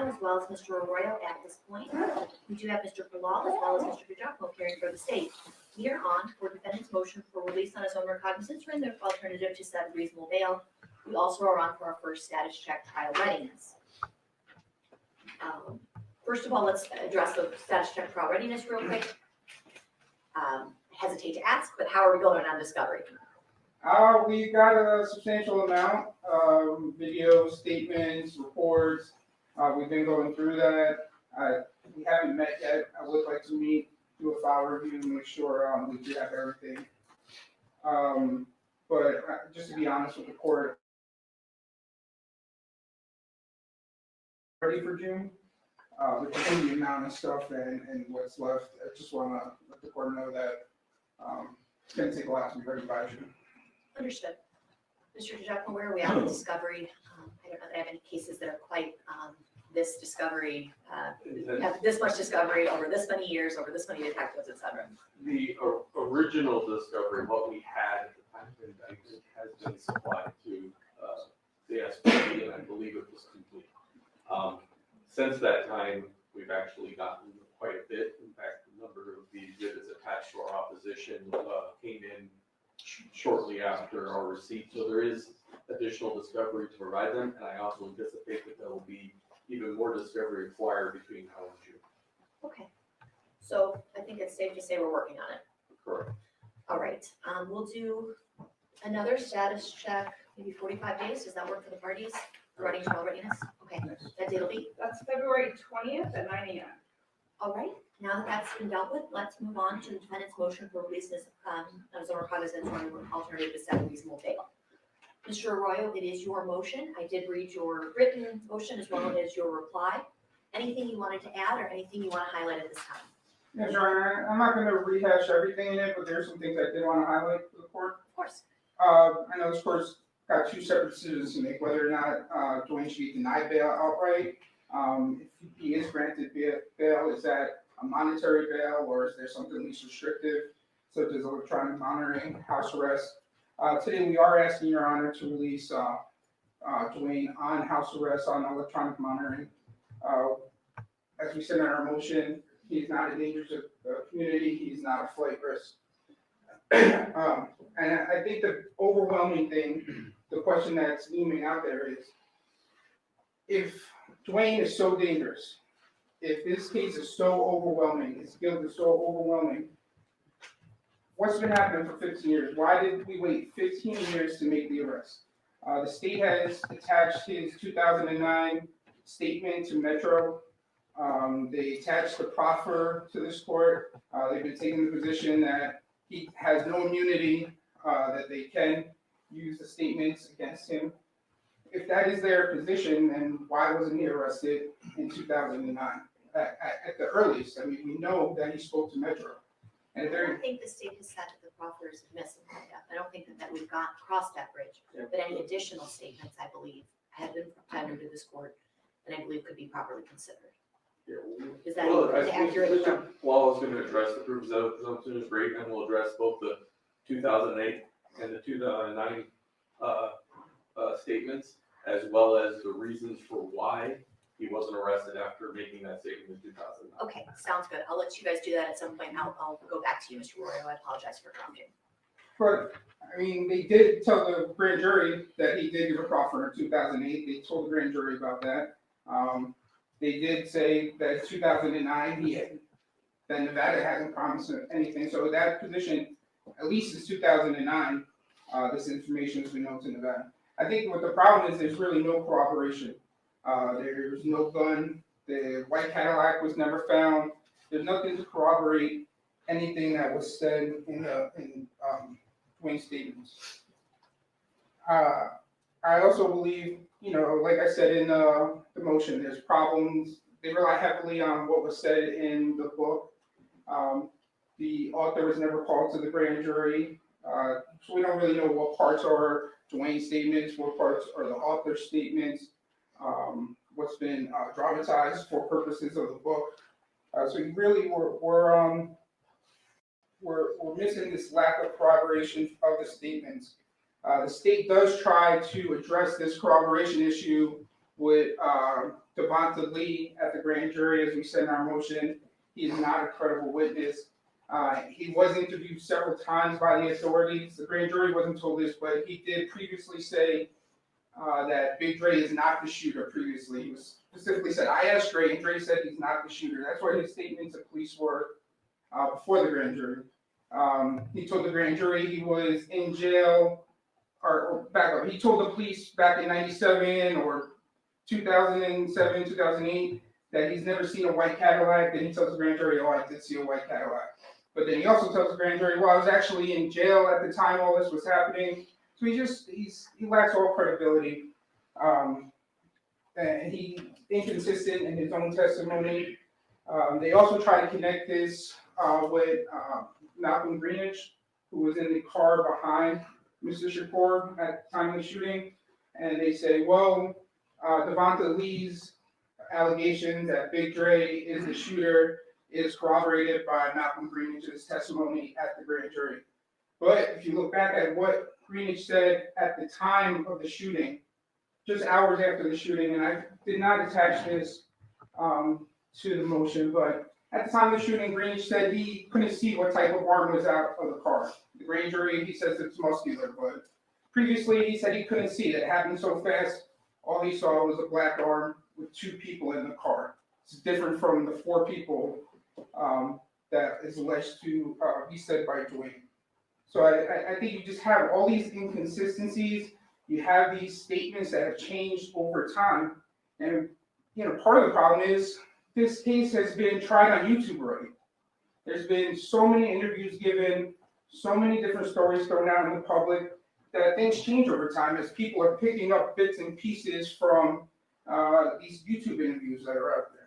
as well as Mr. Arroyo at this point. We do have Mr. Bilal as well as Mr. Giacomo appearing for the state. We are on for defendant's motion for release on his own recognizance or in the alternative to set reasonable bail. We also are on for our first status check trial readiness. First of all, let's address the status check trial readiness real quick. Hesitate to ask, but how are we going on discovery? We got a substantial amount, videos, statements, reports. We've been going through that. We haven't met yet. I would like to meet, do a file review, make sure we do have everything. But just to be honest with the court, ready for June. Between the amount of stuff and what's left, I just want to let the court know that it's going to take a lot to be ready by June. Understood. Mr. Giacomo, where are we at with discovery? I don't know that I have any cases that are quite this discovery, have this much discovery over this many years, over this many detectives, et cetera. The original discovery, what we had at the time of indictment, has been supplied to the SPD, and I believe it was complete. Since that time, we've actually gotten quite a bit. In fact, the number of the exhibits attached to our opposition came in shortly after our receipt. So there is additional discovery to provide them, and I also anticipate that there will be even more discovery required between now and June. Okay. So I think it's safe to say we're working on it. Correct. All right. We'll do another status check, maybe 45 days. Does that work for the parties? Running trial readiness? Okay. That date will be? That's February 20th at 9 a.m. All right. Now that that's been dealt with, let's move on to the defendant's motion for release as a recognizance or an alternative to set reasonable bail. Mr. Arroyo, it is your motion. I did read your written motion as well as your reply. Anything you wanted to add or anything you want to highlight at this time? Yeah, sure. I'm not going to rehash everything in it, but there's some things I did want to highlight for the court. Of course. I know this court's got two separate decisions to make, whether or not Dwayne should be denied bail outright. If he is granted bail, is that a monetary bail or is there something least restrictive, such as electronic monitoring, house arrest? Today we are asking Your Honor to release Dwayne on house arrest, on electronic monitoring. As we said in our motion, he's not a danger to the community, he's not a flight risk. And I think the overwhelming thing, the question that's looming out there is, if Dwayne is so dangerous, if this case is so overwhelming, his guilt is so overwhelming, what's been happening for 15 years? Why did we wait 15 years to make the arrest? The state has attached his 2009 statement to Metro. They attached the proffer to this court. They've been taking the position that he has no immunity, that they can use the statements against him. If that is their position, then why wasn't he arrested in 2009? At the earliest, I mean, we know that he spoke to Metro. And if I don't think the state has said that the proffer is admissible yet. I don't think that we've crossed that bridge. Yeah. But any additional statements, I believe, have been tendered to this court and I believe could be properly considered. Yeah, Is that well, I an think accurate? Mr. Wall is going to address the proof of presumption is great, and we'll address both the 2008 and the 2009 statements, as well as the reasons for why he wasn't arrested after making that statement in 2009. Okay, sounds good. I'll let you guys do that at some point. I'll go back to you, Mr. Arroyo. I apologize for interrupting. But, I mean, they did tell the grand jury that he did give a proffer in 2008. They told the grand jury about that. They did say that 2009, that Nevada hasn't promised anything. So that position, at least since 2009, this information has been known to Nevada. I think what the problem is, there's really no corroboration. There's no gun. The white Cadillac was never found. There's nothing to corroborate anything that was said in Dwayne's statements. I also believe, like I said in the motion, there's problems. They rely heavily on what was said in the book. The author was never called to the grand jury, so we don't really know what parts are Dwayne's statements, what parts are the author's statements, what's been dramatized for purposes of the book. So really, we're missing this lack of corroboration of the statements. The state does try to address this corroboration issue with Devonta Lee at the grand jury, as we said in our motion. He is not a credible witness. He was interviewed several times by the authorities. The grand jury wasn't told this, but he did previously say that Big Dre is not the shooter previously. He was specifically said, I asked Dre, and Dre said he's not the shooter. That's what his statements to police were before the grand jury. He told the grand jury he was in jail, or back up, he told the police back in 97 or 2007, 2008, that he's never seen a white Cadillac. Then he tells the grand jury, oh, I did see a white Cadillac. But then he also tells the grand jury, well, I was actually in jail at the time all this was happening. So he lacks all credibility. And he's inconsistent in his own testimony. They also try to connect this with Malcolm Greenwich, who was in the car behind Mr. Shakur at the time of the shooting. And they say, well, Devonta Lee's allegation that Big Dre is the shooter is corroborated by Malcolm Greenwich's testimony at the grand jury. But if you look back at what Greenwich said at the time of the shooting, just hours after the shooting, and I did not attach this to the motion, but at the time of the shooting, Greenwich said he couldn't see what type of arm was out of the car. The grand jury, he says it's muscular, but previously he said he couldn't see it. It happened so fast, all he saw was a black arm with 2 people in the car. It's different from the 4 people that is alleged to be said by Dwayne. So I think you just have all these inconsistencies. You have these statements that have changed over time. And, part of the problem is this case has been tried on YouTube already. There's been so many interviews given, so many different stories thrown out in the public that things change over time as people are picking up bits and pieces from these YouTube interviews that are out there.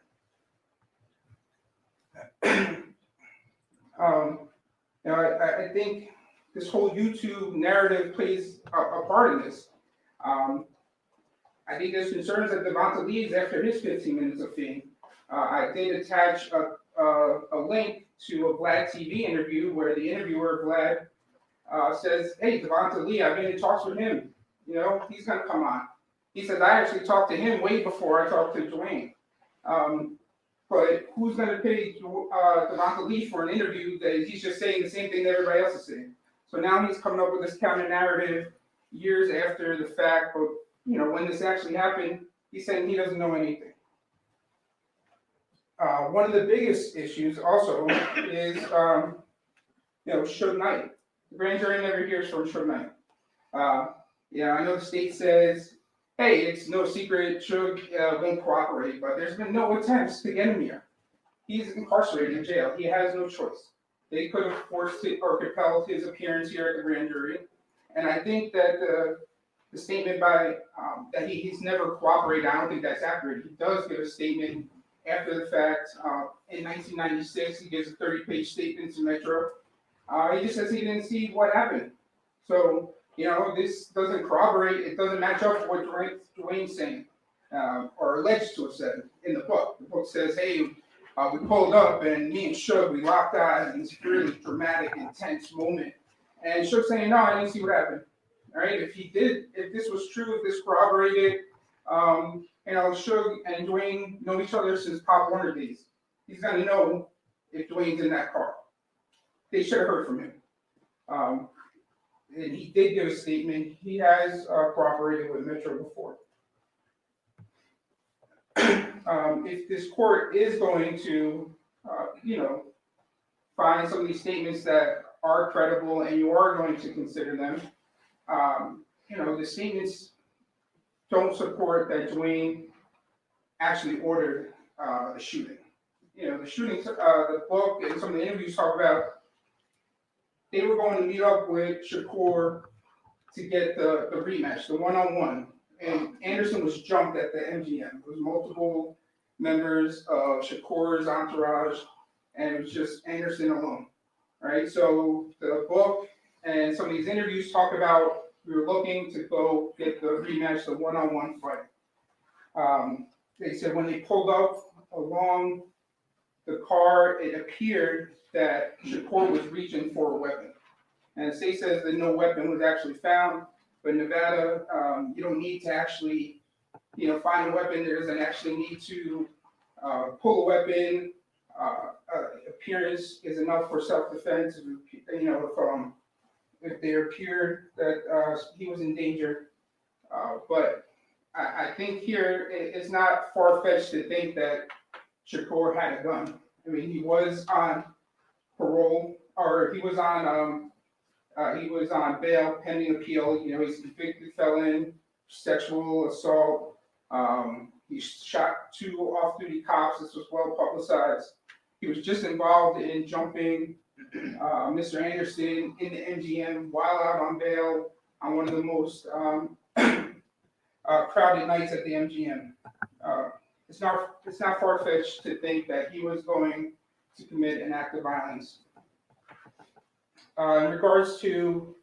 I think this whole YouTube narrative plays a part in this. I think there's concerns that Devonta leaves after his 15 minutes of fame. I did attach a link to a Vlad TV interview where the interviewer, Vlad, says, hey, Devonta Lee, I've been in talks with him. He's going to come on. He says, I actually talked to him way before I talked to Dwayne. But who's going to pay Devonta Lee for an interview that he's just saying the same thing that everybody else is saying? So now he's coming up with this counter narrative years after the fact, but when this actually happened, he's saying he doesn't know anything. One of the biggest issues also is, Suge Knight. The grand jury never hears from Suge Knight. I know the state says, hey, it's no secret, Suge won't cooperate, but there's been no attempts to get him here. He's incarcerated in jail. He has no choice. They could have forced it or compelled his appearance here at the grand jury. And I think that the statement by that he's never cooperated, I don't think that's accurate. He does give a statement after the fact. In 1996, he gives a 30-page statement to Metro. He just says he didn't see what happened. So, this doesn't corroborate, it doesn't match up with what Dwayne's saying, or alleged to have said in the book. The book says, hey, we pulled up and me and Suge, we locked eyes in this really dramatic, intense moment. And Suge saying, no, I didn't see what happened. All right, if this was true, if this corroborated, Suge and Dwayne know each other since Pop Warner days. He's gonna know if Dwayne's in that car. They should have heard from him. And he did give a statement. He has cooperated with Metro before. If this court is going to, find some of these statements that are credible and you are going to consider them, the statements don't support that Dwayne actually ordered the shooting. The shooting, the book and some of the interviews talk about they were going to meet up with Shakur to get the rematch, the one-on-one. And Anderson was jumped at the MGM. It was multiple members of Shakur's entourage, and it was just Anderson alone. Right? So the book and some of these interviews talk about we were looking to go get the rematch, the one-on-one fight. They said when they pulled up along the car, it appeared that Shakur was reaching for a weapon. And the state says that no weapon was actually found, but in Nevada, you don't need to actually find a weapon. There doesn't actually need to pull a weapon. Appearance is enough for self-defense. If they appeared that he was in danger. But I think here it's not far-fetched to think that Shakur had a gun. I mean, he was on parole, or he was on bail pending appeal. He's a convicted felon, sexual assault. He shot 2 off-duty cops. This was well publicized. He was just involved in jumping Mr. Anderson in the MGM while out on bail on one of the most crowded nights at the MGM. It's not far-fetched to think that he was going to commit an act of violence. In regards to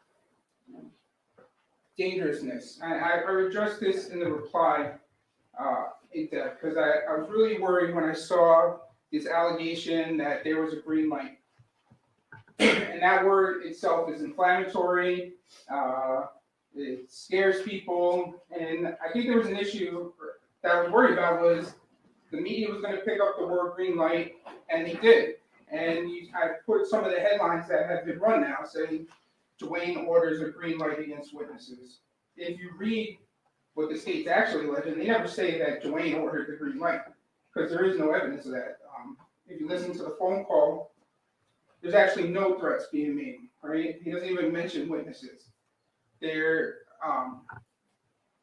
dangerousness, I addressed this in the reply in depth because I was really worried when I saw this allegation that there was a green light. And that word itself is inflammatory. It scares people. And I think there was an issue that I was worried about was the media was going to pick up the word green light, and they did. And I put some of the headlines that have been run now saying Dwayne orders a green light against witnesses. If you read what the state's actually alleging, they never say that Dwayne ordered the green light because there is no evidence of that. If you listen to the phone call, there's actually no threats being made, right? He doesn't even mention witnesses. There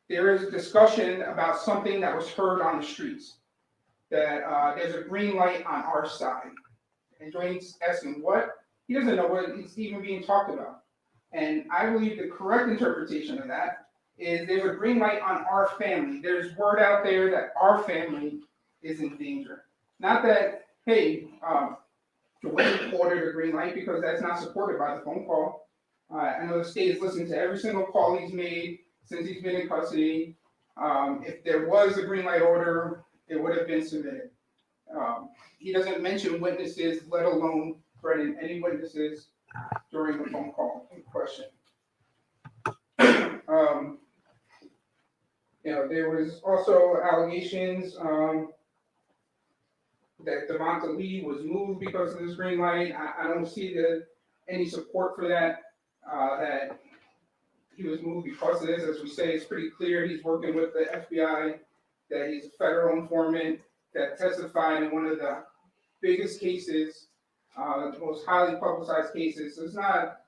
is a discussion about something that was heard on the streets, that there's a green light on our side. And Dwayne's asking what? He doesn't know what is even being talked about. And I believe the correct interpretation of that is there's a green light on our family. There's word out there that our family is in danger. Not that, hey, Dwayne ordered a green light, because that's not supported by the phone call. I know the state has listened to every single call he's made since he's been in custody. If there was a green light order, it would have been submitted. He doesn't mention witnesses, let alone threaten any witnesses during the phone call in question. There was also allegations that Devonta Lee was moved because of this green light. I don't see any support for that, that he was moved because of this. As we say, it's pretty clear he's working with the FBI, that he's a federal informant that testified in one of the biggest cases, the most highly publicized cases. So it's not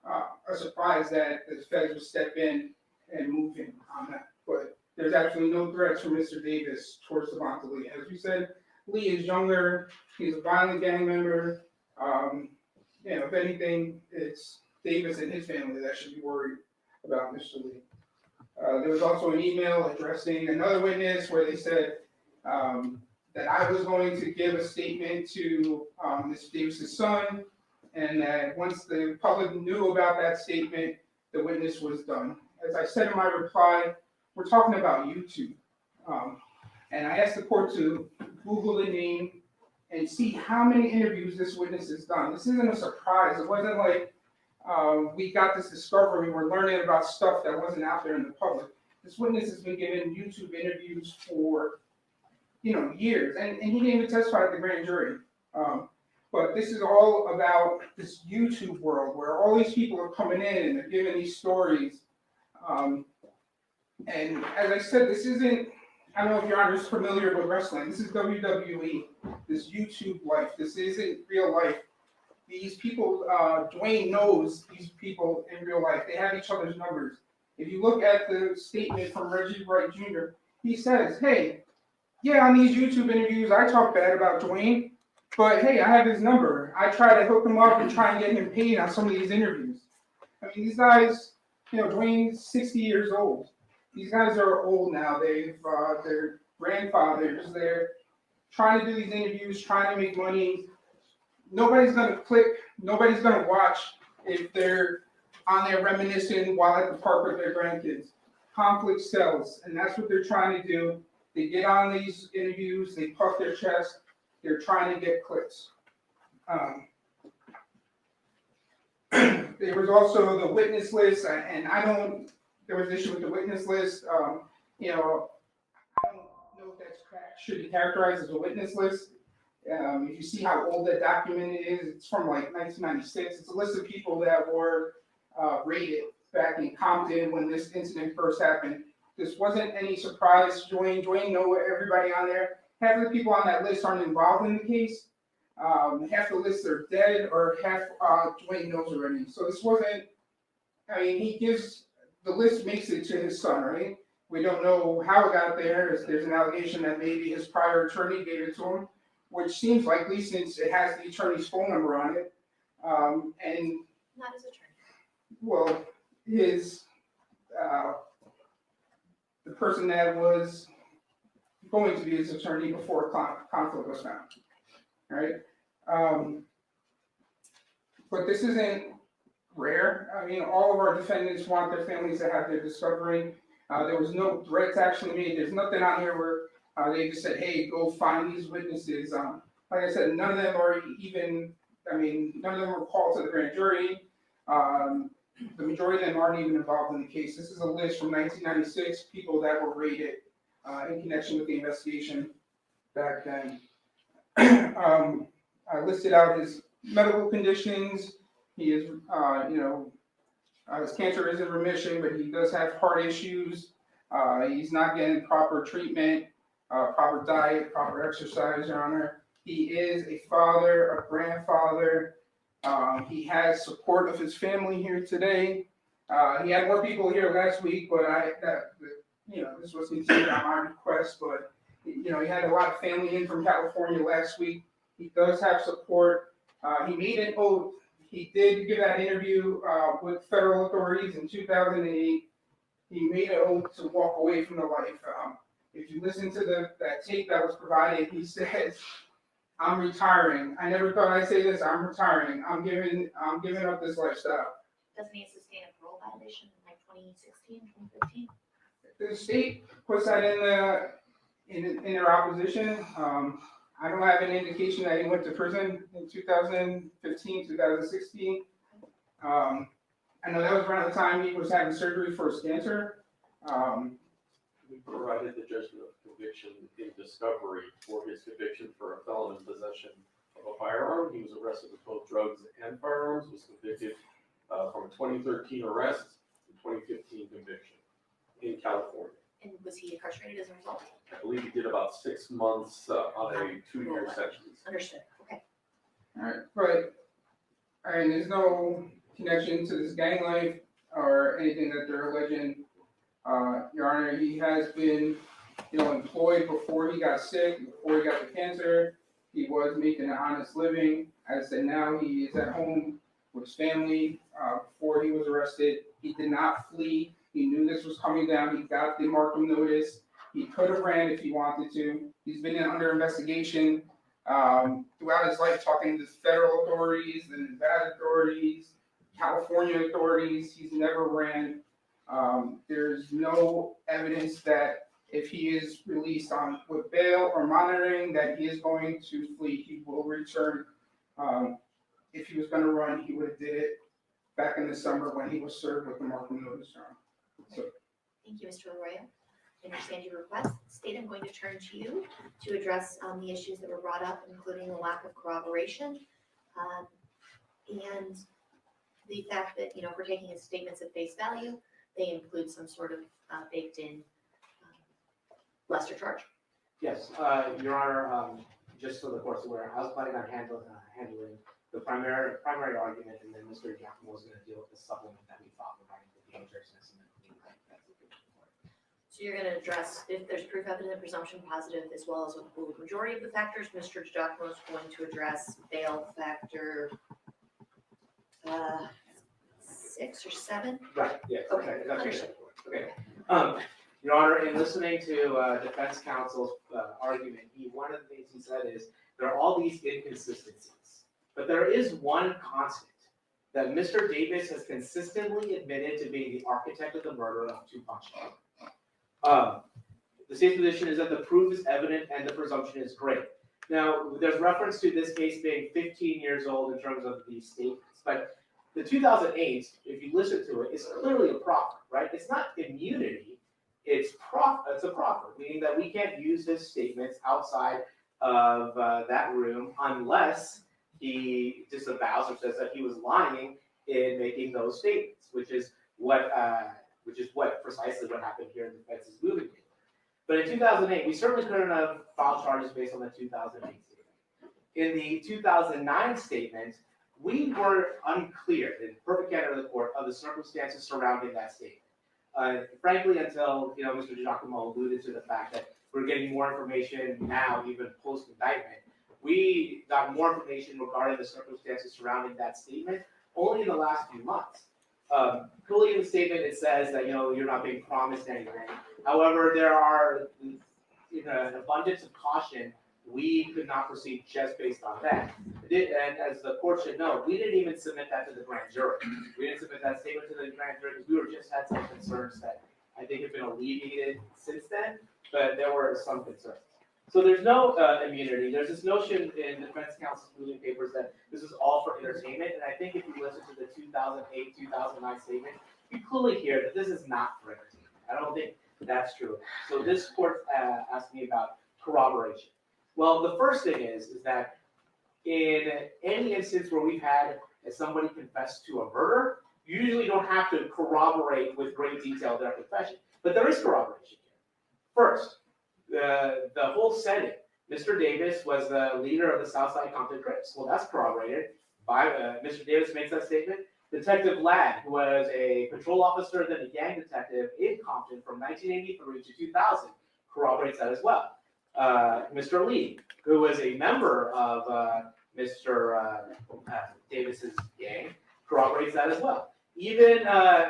a surprise that the feds would step in and move him on that. But there's absolutely no threats from Mr. Davis towards Devonta Lee. As we said, Lee is younger. He's a violent gang member. If anything, it's Davis and his family that should be worried about Mr. Lee. There was also an email addressing another witness where they said that I was going to give a statement to Mr. Davis's son, and that once the public knew about that statement, the witness was done. As I said in my reply, we're talking about YouTube. And I asked the court to Google the name and see how many interviews this witness has done. This isn't a surprise. It wasn't like we got this discovery, we're learning about stuff that wasn't out there in the public. This witness has been given YouTube interviews for years, and he didn't even testify at the grand jury. But this is all about this YouTube world where all these people are coming in and they're giving these stories. And as I said, this isn't, I don't know if your Honor is familiar with wrestling. This is WWE, this YouTube life. This isn't real life. These people, Dwayne knows these people in real life. They have each other's numbers. If you look at the statement from Reggie Wright Jr., he says, hey, yeah, on these YouTube interviews, I talk bad about Dwayne, but hey, I have his number. I try to hook him up and try and get him paid on some of these interviews. I mean, these guys, Dwayne's 60 years old. These guys are old now. They're grandfathers. They're trying to do these interviews, trying to make money. Nobody's going to click. Nobody's going to watch if they're on there reminiscing while at the park with their grandkids. Conflict sells, and that's what they're trying to do. They get on these interviews, they puff their chest, they're trying to get clicks. There was also the witness list, and there was an issue with the witness list. I know if should be characterized as a witness list. If you see how old that document is, it's from like 1996. It's a list of people that were raided back in Compton when this incident first happened. This wasn't any surprise to Dwayne. Dwayne know everybody on there. Half of the people on that list aren't involved in the case. Half the list are dead, or half Dwayne knows already. So this wasn't. I mean, the list makes it to his son, right? We don't know how it got there. There's an allegation that maybe his prior attorney gave it to him, which seems likely since it has the attorney's phone number on it. And Not his attorney. well, his the person that was going to be his attorney before conflict was found, right? But this isn't rare. I mean, all of our defendants want their families to have their discovery. There was no threats actually made. There's nothing on here where they just said, hey, go find these witnesses. Like I said, none of them are even, none of them were called to the grand jury. The majority of them aren't even involved in the case. This is a list from 1996, people that were raided in connection with the investigation back then. I listed out his medical conditions. He is, his cancer is in remission, but he does have heart issues. He's not getting proper treatment, proper diet, proper exercise, Your Honor. He is a father, a grandfather. He has support of his family here today. He had more people here last week, but this was continued on my request. But he had a lot of family in from California last week. He does have support. He made an oath. He did give that interview with federal authorities in 2008. He made an oath to walk away from the life. If you listen to that tape that was provided, he says, "I'm retiring. I never thought I'd say this. I'm retiring. I'm giving up this lifestyle." Doesn't he sustain a parole violation in like 2016, 2015? The state puts that in their opposition. I don't have any indication that he went to prison in 2015, 2016. I know that was around the time he was having surgery for his cancer. We provided the judgment of conviction in discovery for his conviction for a felon in possession of a firearm. He was arrested with both drugs and firearms, was convicted from a 2013 arrest to 2015 conviction in California. And was he incarcerated as a result? I believe he did about 6 months on a 2-year sentence. Understood. Okay. All right, but there's no connection to this gang life or anything that they're alleging. Your Honor, he has been, employed before he got sick, before he got the cancer. He was making an honest living. As I said, now he is at home with his family. Before he was arrested, he did not flee. He knew this was coming down. He got the Markham notice. He could have ran if he wanted to. He's been under investigation throughout his life, talking to federal authorities, the Nevada authorities, California authorities. He's never ran. There's no evidence that if he is released with bail or monitoring, that he is going to flee. He will return. If he was going to run, he would have did it back in the summer when he was served with the Markham notice. So, Thank you, Mr. Arroyo. I understand your request. State, I'm going to turn to you to address the issues that were brought up, including the lack of corroboration and the fact that, if we're taking his statements at face value, they include some sort of baked-in lesser charge. Yes, Your Honor, just so the court's aware, I was planning on handling the primary argument, and then Mr. Giacomo was going to deal with the supplement that we filed regarding the dangerousness. So you're going to address if there's proof evident, presumption positive, as well as with the majority of the factors. Mr. Giacomo is going to address bail factor 6 or 7. Right, yes. Okay, That's understood. okay. Your Honor, in listening to defense counsel's argument, one of the things he said is there are all these inconsistencies, but there is one constant that Mr. Davis has consistently admitted to being the architect of the murder of Tupac Shakur. The state's position is that the proof is evident and the presumption is great. Now, there's reference to this case being 15 years old in terms of the statements, but the 2008, if you listen to it, is clearly a proffer, right? It's not immunity. it's a proffer, meaning that we can't use his statements outside of that room unless he disavows or says that he was lying in making those statements, which is what precisely what happened here in the defense's moving paper. But in 2008, we certainly couldn't have filed charges based on the 2008 statement. In the 2009 statement, we were unclear, in perfect candor of the court, of the circumstances surrounding that statement. Frankly, until Mr. Giacomo alluded to the fact that we're getting more information now, even post-indictment. We got more information regarding the circumstances surrounding that statement only in the last few months. Clearly in the statement it says that you're not being promised anything. However, there are an abundance of caution. We could not proceed just based on that. And as the court should know, we didn't even submit that to the grand jury. We didn't submit that statement to the grand jury because we just had some concerns that I think have been alleviated since then, but there were some concerns. So there's no immunity. There's this notion in defense counsel's moving papers that this is all for entertainment, and I think if you listen to the 2008-2009 statement, you clearly hear that this is not for entertainment. I don't think that's true. So this court asked me about corroboration. Well, the first thing is that in any instance where we've had somebody confess to a murder, you usually don't have to corroborate with great detail their confession, but there is corroboration here. First, the whole setting. Mr. Davis was the leader of the Southside Compton Crips. Well, that's corroborated by Mr. Davis makes that statement. Detective Ladd, who was a patrol officer, then a gang detective in Compton from 1983 to 2000, corroborates that as well. Mr. Lee, who was a member of Mr. Davis's gang, corroborates that as well. Even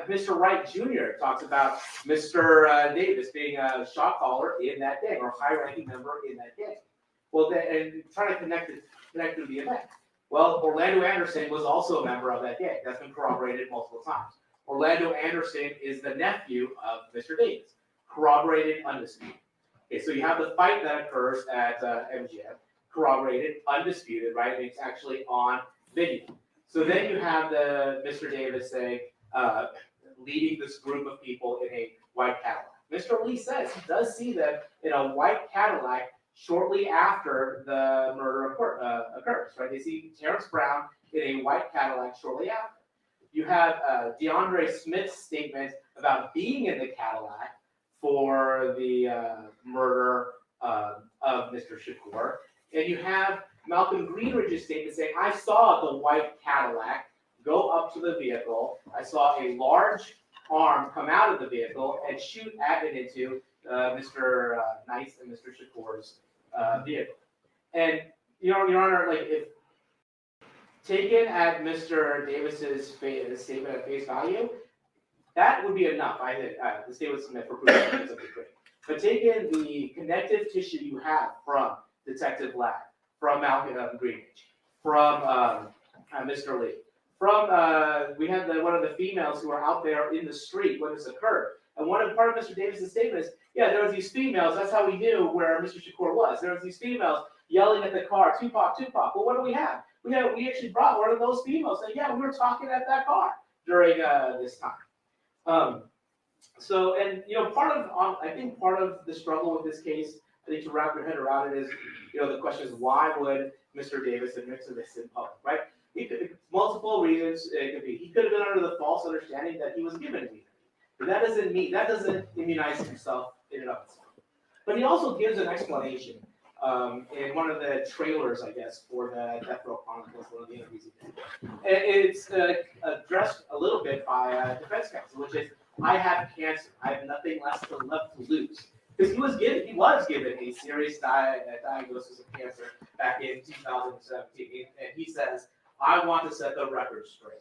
Mr. Wright Jr. talks about Mr. Davis being a shot caller in that gang, or high-ranking member in that gang. Well, and trying to connect to the event. Well, Orlando Anderson was also a member of that gang. That's been corroborated multiple times. Orlando Anderson is the nephew of Mr. Davis. Corroborated, undisputed. Okay, so you have the fight that occurs at MGM. Corroborated, undisputed, right? And it's actually on video. So then you have Mr. Davis saying, leading this group of people in a white Cadillac. Mr. Lee says he does see them in a white Cadillac shortly after the murder occurs, right? They see Terrence Brown in a white Cadillac shortly after. You have DeAndre Smith's statement about being in the Cadillac for the murder of Mr. Shakur. And you have Malcolm Greenridge's statement saying, I saw the white Cadillac go up to the vehicle. I saw a large arm come out of the vehicle and shoot at and into Mr. Nice and Mr. Shakur's vehicle. And, Your Honor, like, if taken at Mr. Davis's statement at face value, that would be enough. I think the state would submit for proof of innocence of the crime. But taking the connective tissue you have from Detective Ladd, from Malcolm Greenridge, from Mr. Lee, from we had one of the females who were out there in the street when this occurred. And part of Mr. Davis's statement is, yeah, there was these females, that's how we knew where Mr. Shakur was. There was these females yelling at the car, Tupac, Tupac. Well, what do we have? We actually brought one of those females saying, yeah, we were talking at that car during this time. So, and I think part of the struggle with this case, I think to wrap your head around it is, the question is why would Mr. Davis admit to this in public, right? Multiple reasons it could be. He could have been under the false understanding that he was given immunity. But that doesn't immunize himself in and of itself. But he also gives an explanation in one of the trailers, I guess, for the Death Row Chronicles, one of the interviews he did. And it's addressed a little bit by defense counsel, which is, I have cancer. I have nothing left to lose. Because he was given a serious diagnosis of cancer back in 2017, and he says, I want to set the record straight.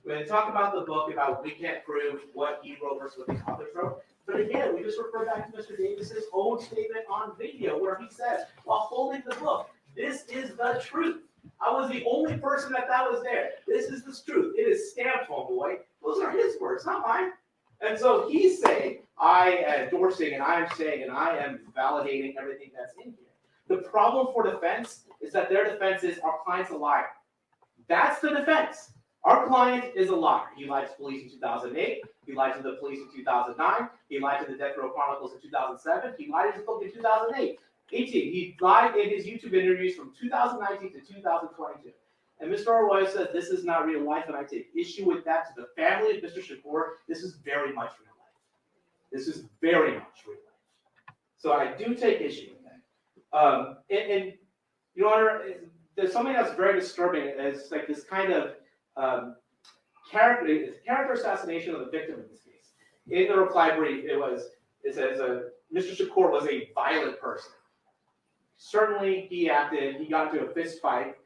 When they talk about the book, about we can't prove what he wrote versus what the authors wrote, but again, we just refer back to Mr. Davis's own statement on video where he says, while holding the book, this is the truth. I was the only person that was there. This is the truth. It is stamped, homeboy. Those are his words, not mine. And so he's saying, I am endorsing and I am saying and I am validating everything that's in here. The problem for defense is that their defense is our client's a liar. That's the defense. Our client is a liar. He lied to police in 2008. He lied to the police in 2009. He lied to the Death Row Chronicles in 2007. He lied to his book in 2008. He lied in his YouTube interviews from 2019 to 2022. And Mr. Arroyo says this is not real life, and I take issue with that. To the family of Mr. Shakur, this is very much real life. This is very much real life. So I do take issue with that. And Your Honor, there's something that's very disturbing. It's like this kind of character assassination of the victim in this case. In the reply brief, it says Mr. Shakur was a violent person. Certainly, he got into a fist fight.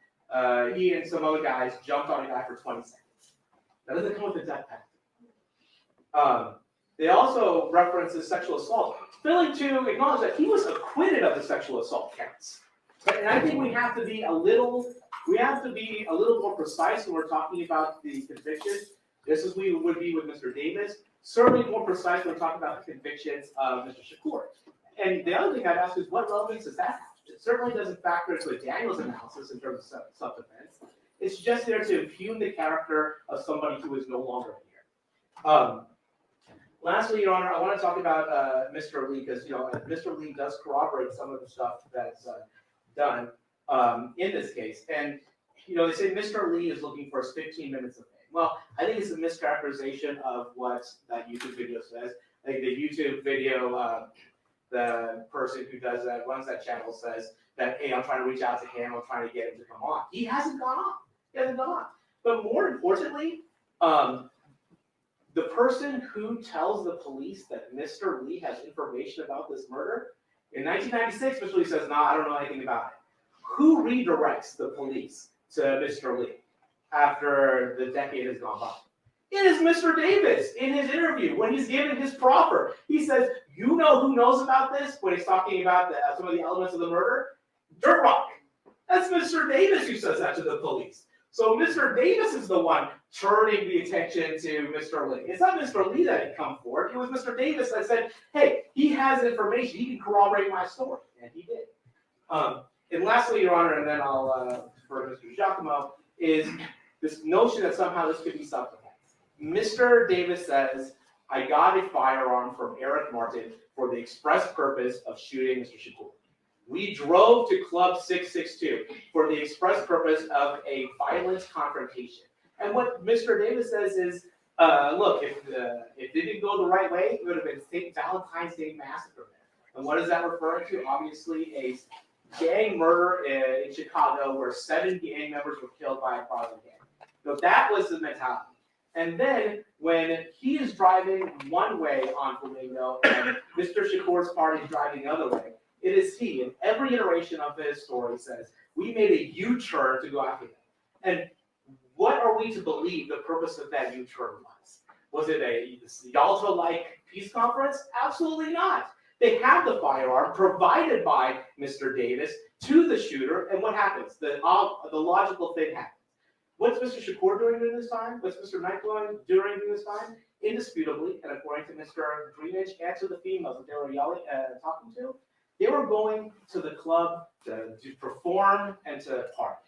He and some other guys jumped on a guy for 20 seconds. That doesn't come with a death penalty. They also reference his sexual assault, failing to acknowledge that he was acquitted of the sexual assault counts. And I think we have to be a little more precise when we're talking about the convictions. Just as we would be with Mr. Davis, certainly more precise when we're talking about the convictions of Mr. Shakur. And the other thing I'd ask is, what relevance does that have? It certainly doesn't factor into a Daniels analysis in terms of self-defense. It's just there to impugn the character of somebody who is no longer here. Lastly, Your Honor, I want to talk about Mr. Lee, because Mr. Lee does corroborate some of the stuff that's done in this case. And they say Mr. Lee is looking for 15 minutes of fame. Well, I think it's a mischaracterization of what that YouTube video says. Like the YouTube video, the person who does that, runs that channel, says that, hey, I'm trying to reach out to him, I'm trying to get him to come on. He hasn't gone on. But more importantly, the person who tells the police that Mr. Lee has information about this murder, in 1996, Mr. Lee says, no, I don't know anything about it. Who redirects the police to Mr. Lee after the decade has gone by? It is Mr. Davis in his interview when he's giving his proffer. He says, you know who knows about this? When he's talking about some of the elements of the murder? Dirt Rock. That's Mr. Davis who says that to the police. So Mr. Davis is the one turning the attention to Mr. Lee. It's not Mr. Lee that had come forward. It was Mr. Davis that said, hey, he has information. He can corroborate my story. And he did. And lastly, Your Honor, and then I'll defer to Mr. Giacomo, is this notion that somehow this could be self-defense. Mr. Davis says, I got a firearm from Eric Martin for the express purpose of shooting Mr. Shakur. We drove to Club 662 for the express purpose of a violent confrontation. And what Mr. Davis says is, look, if it didn't go the right way, it would have been Valentine's Day massacre there. And what is that referring to? Obviously, a gang murder in Chicago where 7 gang members were killed by a Protestant gang. So that was the mentality. And then when he is driving one way on Flamingo and Mr. Shakur's party is driving the other way, it is he, in every iteration of his story, says, we made a U-turn to go after them. And what are we to believe the purpose of that U-turn was? Was it a Yalta-like peace conference? Absolutely not. They have the firearm provided by Mr. Davis to the shooter, and what happens? The logical thing happens. What's Mr. Shakur doing during this time? What's Mr. Knight doing during this time? Indisputably, and according to Mr. Greenidge and to the females that they were talking to, they were going to the club to perform and to party.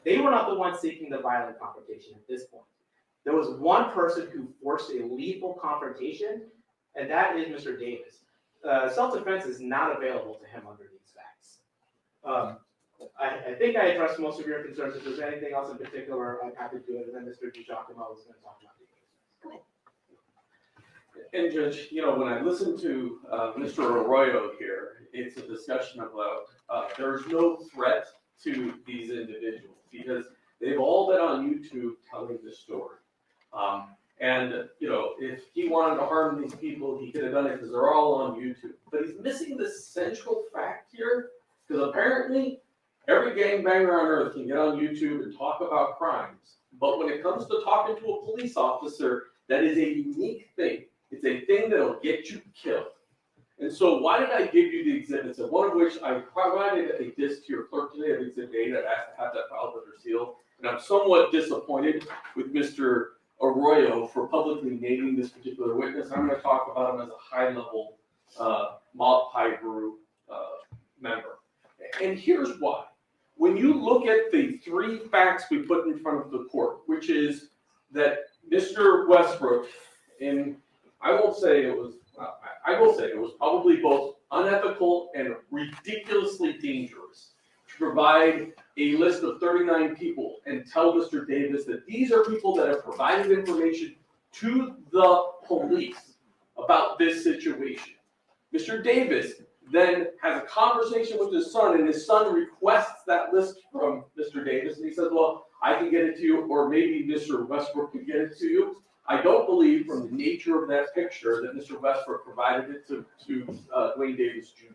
They were not the ones seeking the violent confrontation at this point. There was one person who forced a lethal confrontation, and that is Mr. Davis. Self-defense is not available to him under these facts. I think I addressed most of your concerns. If there's anything else in particular, I'm happy to do it. And then Mr. DiGiacomo is going to talk about the case. Go ahead. And Judge, when I listen to Mr. Arroyo here, it's a discussion about there's no threat to these individuals because they've all been on YouTube telling this story. If he wanted to harm these people, he could have done it because they're all on YouTube. But he's missing the central fact here because apparently every gangbanger on earth can get on YouTube and talk about crimes. But when it comes to talking to a police officer, that is a unique thing. It's a thing that'll get you killed. And so why did I give you the exhibits? And one of which I provided a disc to your clerk today of Exhibit A that asked to have that filed under seal. And I'm somewhat disappointed with Mr. Arroyo for publicly naming this particular witness. I'm going to talk about him as a high-level Mob member. And here's why. When you look at the 3 facts we put in front of the court, which is that Mr. Westbrook, I will say it was probably both unethical and ridiculously dangerous to provide a list of 39 people and tell Mr. Davis that these are people that have provided information to the police about this situation. Mr. Davis then has a conversation with his son, and his son requests that list from Mr. Davis, and he says, well, I can get it to you, or maybe Mr. Westbrook can get it to you. I don't believe from the nature of that picture that Mr. Westbrook provided it to Dwayne Davis Jr.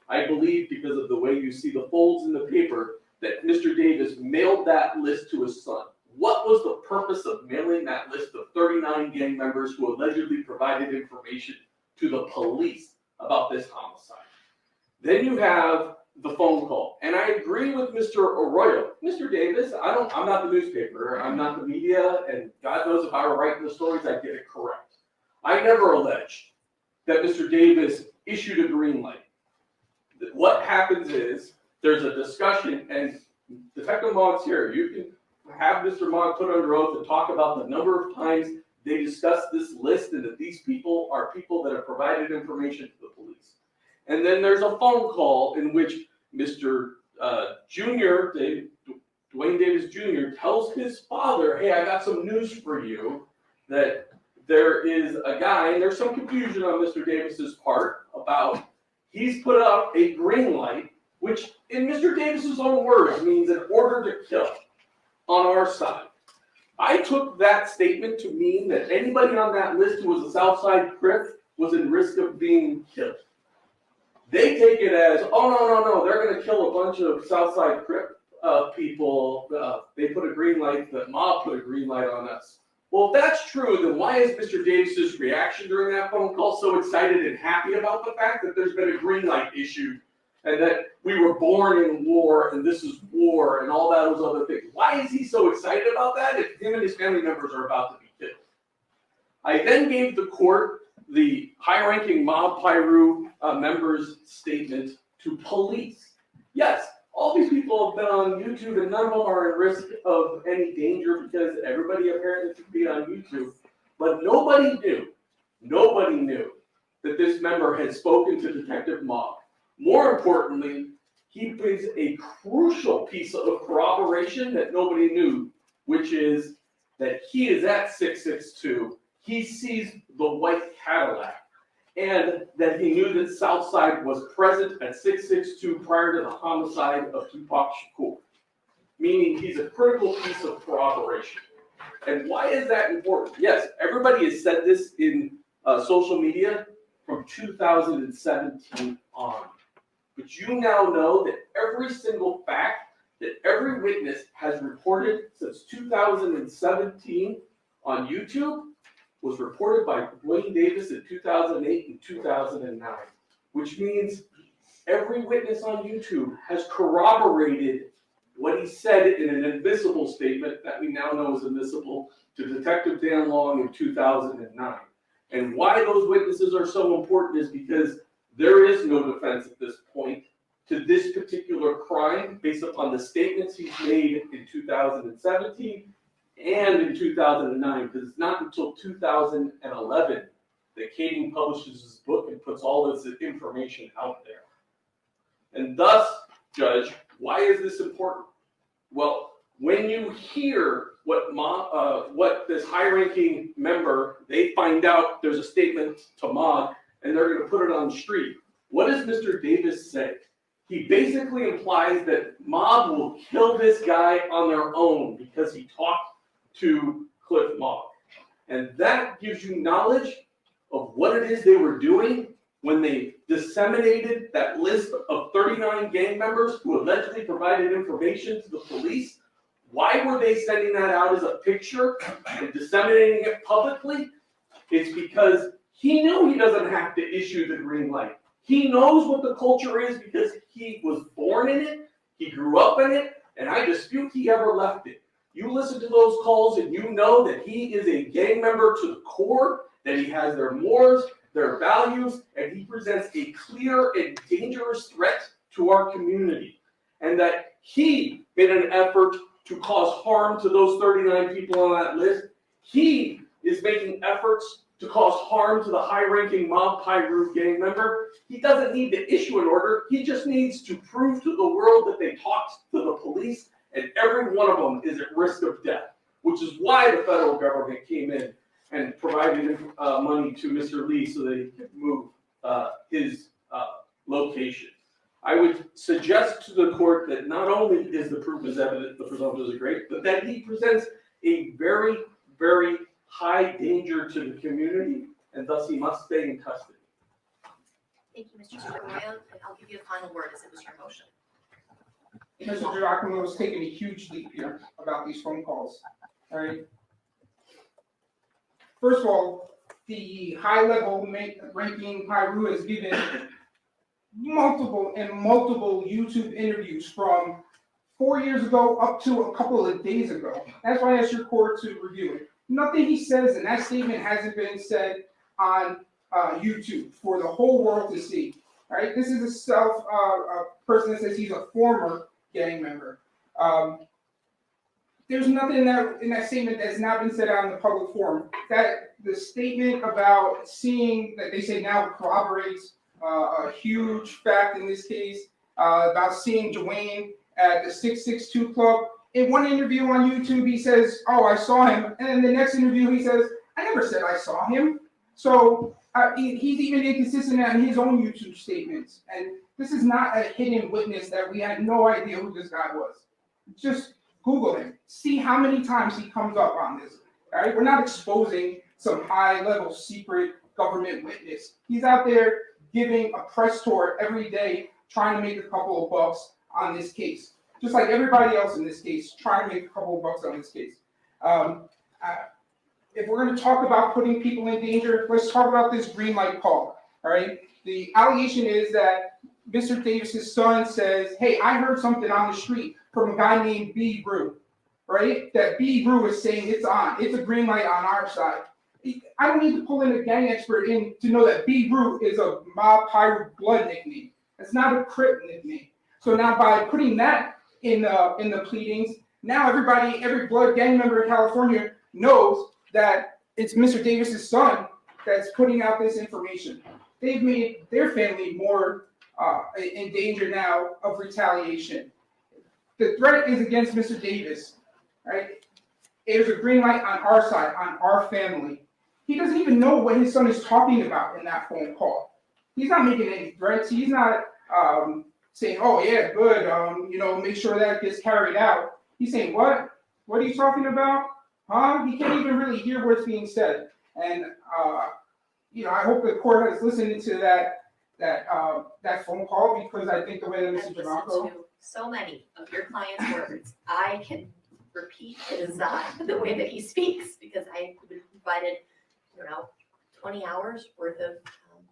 I believe because of the way you see the folds in the paper that Mr. Davis mailed that list to his son. What was the purpose of mailing that list of 39 gang members who allegedly provided information to the police about this homicide? Then you have the phone call. And I agree with Mr. Arroyo. Mr. Davis, I'm not the newspaper, I'm not the media, and God knows if I were writing the stories, I'd get it correct. I never alleged that Mr. Davis issued a green light. What happens is, there's a discussion, and Detective Mogg's here. You can have Mr. Mogg put under oath and talk about the number of times they discussed this list and that these people are people that have provided information to the police. And then there's a phone call in which Mr. Dwayne Davis Jr. tells his father, hey, I got some news for you, that there is a guy, and there's some confusion on Mr. Davis's part about he's put up a green light, which in Mr. Davis's own words means an order to kill on our side. I took that statement to mean that anybody on that list who was a Southside Crip was in risk of being killed. They take it as, oh, no, they're going to kill a bunch of Southside Crip people. They put a green light, the mob put a green light on us. Well, if that's true, then why is Mr. Davis's reaction during that phone call so excited and happy about the fact that there's been a green light issued and that we were born in war and this is war and all those other things? Why is he so excited about that if him and his family members are about to be killed? I then gave the court the high-ranking mob Pyru members' statement to police. Yes, all these people have been on YouTube and none of them are at risk of any danger because everybody apparently should be on YouTube. But nobody knew that this member had spoken to Detective Mogg. More importantly, he brings a crucial piece of corroboration that nobody knew, which is that he is at 662. He sees the white Cadillac, and that he knew that Southside was present at 662 prior to the homicide of Tupac Shakur, meaning he's a critical piece of corroboration. And why is that important? Yes, everybody has said this in social media from 2017 on. But you now know that every single fact that every witness has reported since 2017 on YouTube was reported by Dwayne Davis in 2008 and 2009, which means every witness on YouTube has corroborated what he said in an admissible statement that we now know is admissible to Detective Dan Long in 2009. And why those witnesses are so important is because there is no defense at this point to this particular crime based upon the statements he's made in 2017 and in 2009, because it's not until 2011 that Kading publishes his book and puts all this information out there. And thus, Judge, why is this important? Well, when you hear what this high-ranking member, they find out there's a statement to Mogg, and they're going to put it on the street. What does Mr. Davis say? He basically implies that Mogg will kill this guy on their own because he talked to Cliff Mogg. And that gives you knowledge of what it is they were doing when they disseminated that list of 39 gang members who allegedly provided information to the police. Why were they sending that out as a picture and disseminating it publicly? It's because he knew he doesn't have to issue the green light. He knows what the culture is because he was born in it, he grew up in it, and I dispute he ever left it. You listen to those calls and you know that he is a gang member to the core, that he has their mores, their values, and he presents a clear and dangerous threat to our community. And that he made an effort to cause harm to those 39 people on that list. He is making efforts to cause harm to the high-ranking M+rder gang member. He doesn't need to issue an order. He just needs to prove to the world that they talked to the police, and every one of them is at risk of death, which is why the federal government came in and provided money to Mr. Lee so that he could move his location. I would suggest to the court that not only is the proof is evident, the presumptions are great, but that he presents a very, very high danger to the community, and thus he must stay in custody. Thank you, Mr. Arroyo, and I'll give you the final word as it was your motion. Mr. Giacomo was taking a huge leap here about these phone calls, all right? First of all, the high-level ranking Pyru has given multiple YouTube interviews from 4 years ago up to a couple of days ago. That's why I asked your court to review it. Nothing he says in that statement hasn't been said on YouTube for the whole world to see. All right, this is a person that says he's a former gang member. There's nothing in that statement that's not been said out in the public forum. That the statement about seeing that they say now corroborates a huge fact in this case about seeing Dwayne at the 662 Club. In one interview on YouTube, he says, "Oh, I saw him," and in the next interview, he says, "I never said I saw him." So he's even inconsistent on his own YouTube statements. And this is not a hidden witness that we had no idea who this guy was. Just Google him. See how many times he comes up on this. All right, we're not exposing some high-level secret government witness. He's out there giving a press tour every day, trying to make a couple of bucks on this case. Just like everybody else in this case, trying to make a couple of bucks on this case. If we're going to talk about putting people in danger, let's talk about this green light call. All right. The allegation is that Mr. Davis's son says, "Hey, I heard something on the street from a guy named B. Brew." Right? That B. Brew is saying it's on. It's a green light on our side. I don't need to pull in a gang expert in to know that B. Brew is a M+rder blood nickname. It's not a Crip nickname. So now by putting that in the pleadings, now every blood gang member in California knows that it's Mr. Davis's son that's putting out this information. They've made their family more in danger now of retaliation. The threat is against Mr. Davis, right? There's a green light on our side, on our family. He doesn't even know what his son is talking about in that phone call. He's not making any threats. He's not saying, "Oh yeah, good, make sure that gets carried out." He's saying, "What? What are you talking about? Huh?" He can't even really hear what's being said. And I hope the court has listened to that phone call, because I think the way that Mr. I've Giacomo. listened to so many of your client's words. I can repeat the way that he speaks, because I provided, 20 hours worth of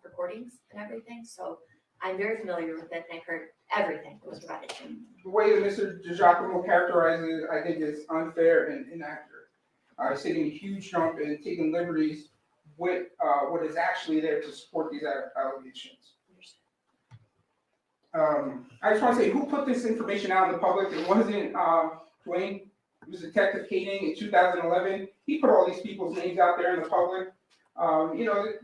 recordings and everything. So I'm very familiar with it, and I've heard everything that was provided to me. The way that Mr. Giacomo characterizes it, I think, is unfair and inaccurate. He's taking a huge jump and taking liberties with what is actually there to support these allegations. I just want to say, who put this information out in the public? It wasn't Dwayne. It was Detective Kading in 2011. He put all these people's names out there in the public.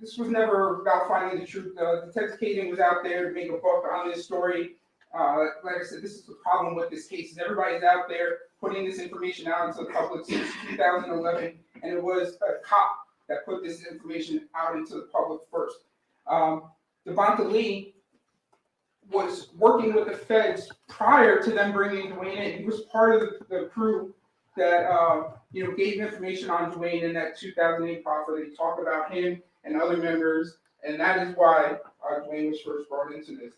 This was never about finding the truth. Detective Kading was out there to make a buck on this story. Like I said, this is the problem with this case. Is everybody's out there putting this information out into the public since 2011, and it was a cop that put this information out into the public first. Devonta Lee was working with the feds prior to them bringing Dwayne in. He was part of the crew that gave information on Dwayne in that 2008 proffer. They talked about him and other members, and that is why Dwayne was first brought into this.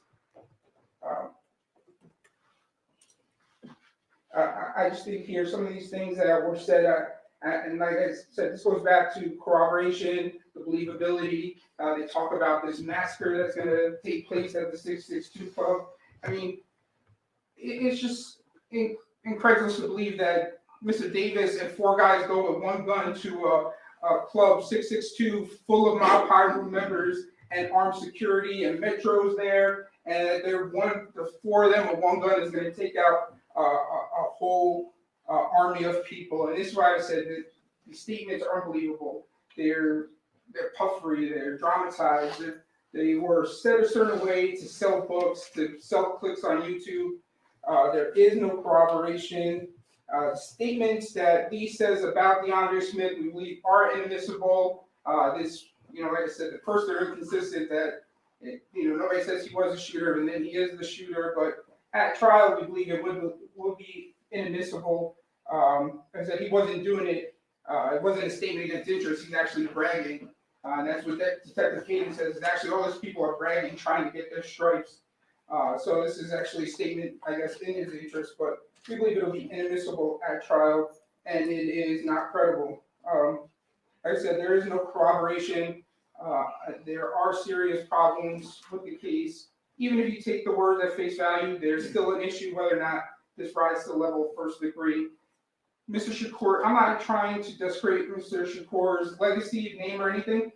I just think here some of these things that were said, and like I said, this goes back to corroboration, the believability. They talk about this massacre that's going to take place at the 662 Club. I mean, it's just incredulous to believe that Mr. Davis and 4 guys go with 1 gun to a club 662 full of M+rder members and armed security and metros there, and the 4 of them with 1 gun is going to take out a whole army of people, and this is why I said that the statements are unbelievable. They're puffery, they're dramatized, they were set a certain way to sell books, to sell clicks on YouTube. There is no corroboration. Statements that Lee says about DeAndre Smith, we believe are inadmissible. This, like I said, the first they're inconsistent that, nobody says he was a shooter and then he is the shooter, but at trial, we believe it would be inadmissible. As that he wasn't doing it, it wasn't a statement against interest, he's actually bragging. And that's what Detective Caden says, is actually all those people are bragging, trying to get their stripes. So this is actually a statement, I guess, in his interest, but we believe it'll be inadmissible at trial, and it is not credible. Like I said, there is no corroboration. There are serious problems with the case. Even if you take the words at face value, there's still an issue whether or not this rises to the level of first degree. Mr. Shakur, I'm not trying to discredit Mr. Shakur's legacy, name, or anything,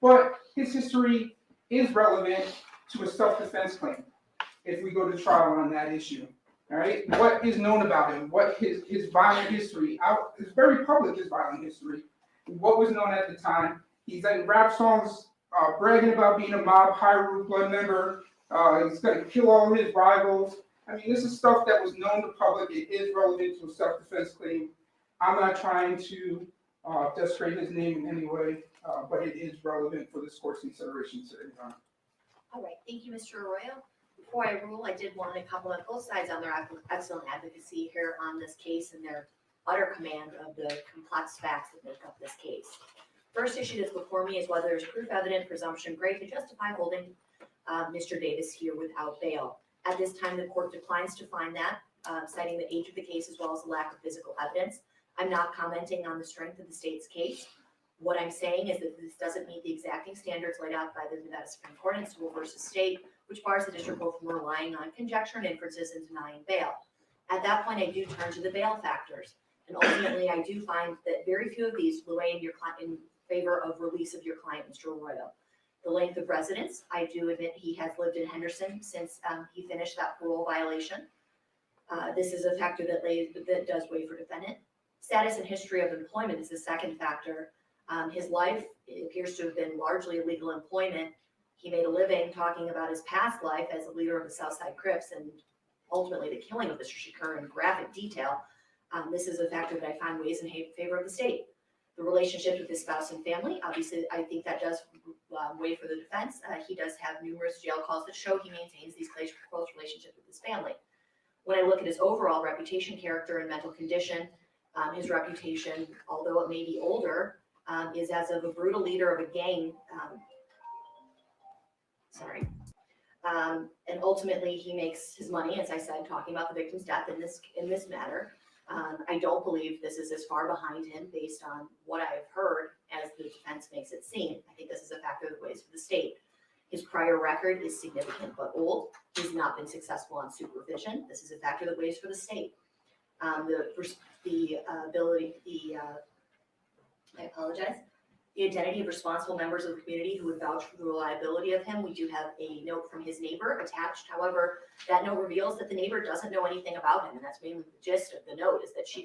but his history is relevant to a self-defense claim if we go to trial on that issue. All right, what is known about him? What his violent history? It's very public, his violent history. What was known at the time? He's in rap songs bragging about being a mob High-Root Blood member. He's going to kill all of his rivals. I mean, this is stuff that was known to the public. It is relevant to a self-defense claim. I'm not trying to discredit his name in any way, but it is relevant for this court's consideration today. All right, thank you, Mr. Arroyo. Before I rule, I did want to compliment both sides on their excellent advocacy here on this case and their utter command of the complex facts that make up this case. First issue that's before me is whether there's proof evident presumption great to justify holding Mr. Davis here without bail. At this time, the court declines to find that, citing the age of the case as well as the lack of physical evidence. I'm not commenting on the strength of the state's case. What I'm saying is that this doesn't meet the exacting standards laid out by the Nevada Supreme Court in Sewell versus State, which bars the district court from relying on conjecture and inferences and denying bail. At that point, I do turn to the bail factors. And ultimately, I do find that very few of these weigh in favor of release of your client, Mr. Arroyo. The length of residence, I do admit he has lived in Henderson since he finished that parole violation. This is a factor that does weigh for defendant. Status and history of employment is the second factor. His life appears to have been largely illegal employment. He made a living talking about his past life as a leader of the Southside Crips and ultimately the killing of Mr. Shakur in graphic detail. This is a factor that I find weighs in favor of the state. The relationship with his spouse and family, obviously, I think that does weigh for the defense. He does have numerous jail calls that show he maintains these close relationships with his family. When I look at his overall reputation, character, and mental condition, his reputation, although it may be older, is as of a brutal leader of a gang. And ultimately, he makes his money, as I said, talking about the victim's death in this matter. I don't believe this is as far behind him based on what I've heard as the defense makes it seem. I think this is a factor that weighs for the state. His prior record is significant but old. He's not been successful on supervision. This is a factor that weighs for the state. The identity of responsible members of the community who would vouch for the reliability of him. We do have a note from his neighbor attached. However, that note reveals that the neighbor doesn't know anything about him, and that's mainly the gist of the note, is that she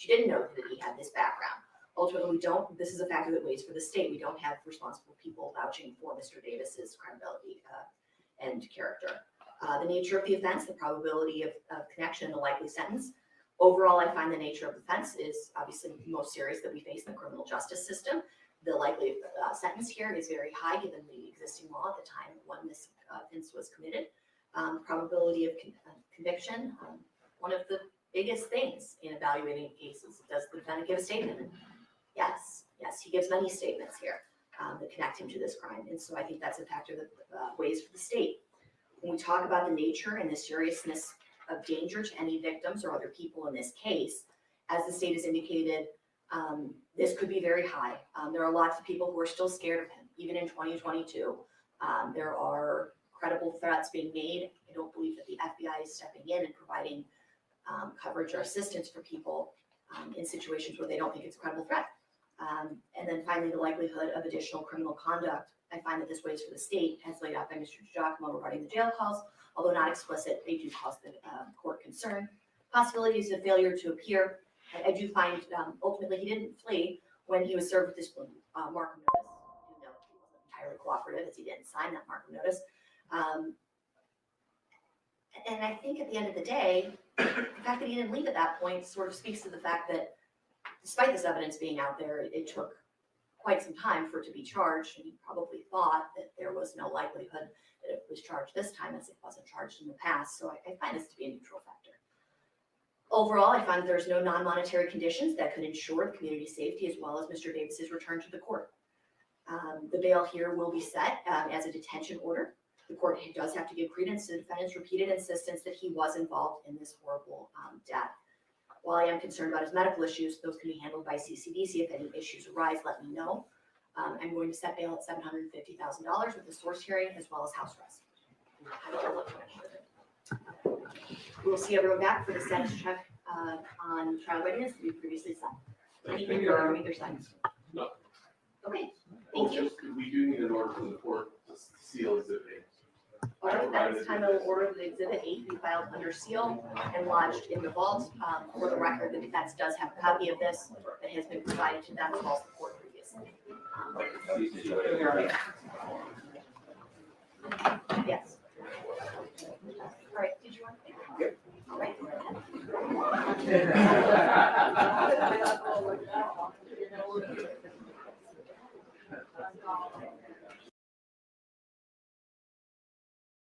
didn't know that he had this background. Ultimately, this is a factor that weighs for the state. We don't have responsible people vouching for Mr. Davis's credibility and character. The nature of the offense, the probability of connection, and the likely sentence. Overall, I find the nature of the offense is obviously the most serious that we face in the criminal justice system. The likely sentence here is very high given the existing law at the time when this offense was committed. Probability of conviction, one of the biggest things in evaluating cases. Does the defendant give a statement? Yes, he gives many statements here that connect him to this crime. And so I think that's a factor that weighs for the state. When we talk about the nature and the seriousness of danger to any victims or other people in this case, as the state has indicated, this could be very high. There are lots of people who are still scared of him, even in 2022. There are credible threats being made. I don't believe that the FBI is stepping in and providing coverage or assistance for people in situations where they don't think it's a credible threat. And then finally, the likelihood of additional criminal conduct. I find that this weighs for the state, as laid out by Mr. Giacomo regarding the jail calls. Although not explicit, they do cause the court concern. Possibilities of failure to appear. I do find, ultimately, he didn't flee when he was served with this Markham notice, even though he wasn't entirely cooperative, as he didn't sign that Markham notice. And I think at the end of the day, the fact that he didn't leave at that point sort of speaks to the fact that despite this evidence being out there, it took quite some time for it to be charged, and he probably thought that there was no likelihood that it was charged this time as it wasn't charged in the past, so I find this to be a neutral factor. Overall, I find that there's no non-monetary conditions that could ensure the community safety as well as Mr. Davis's return to the court. The bail here will be set as a detention order. The court does have to give credence to the defendant's repeated insistence that he was involved in this horrible death. While I am concerned about his medical issues, those can be handled by CCDC. If any issues arise, let me know. I'm going to set bail at $750,000 with the source hearing as well as house arrest. We'll see everyone back for the status check on trial readiness that we previously said. Anything from either side? No. Okay, thank you. We do need an order from the court to seal exhibit A. All right, at this time, I will order the exhibit 8 be filed under seal and lodged in the vault. For the record, the defense does have a copy of this that has been provided to them as well as the court previously. Yes. All right, did you want to? Yep. All right. Go ahead.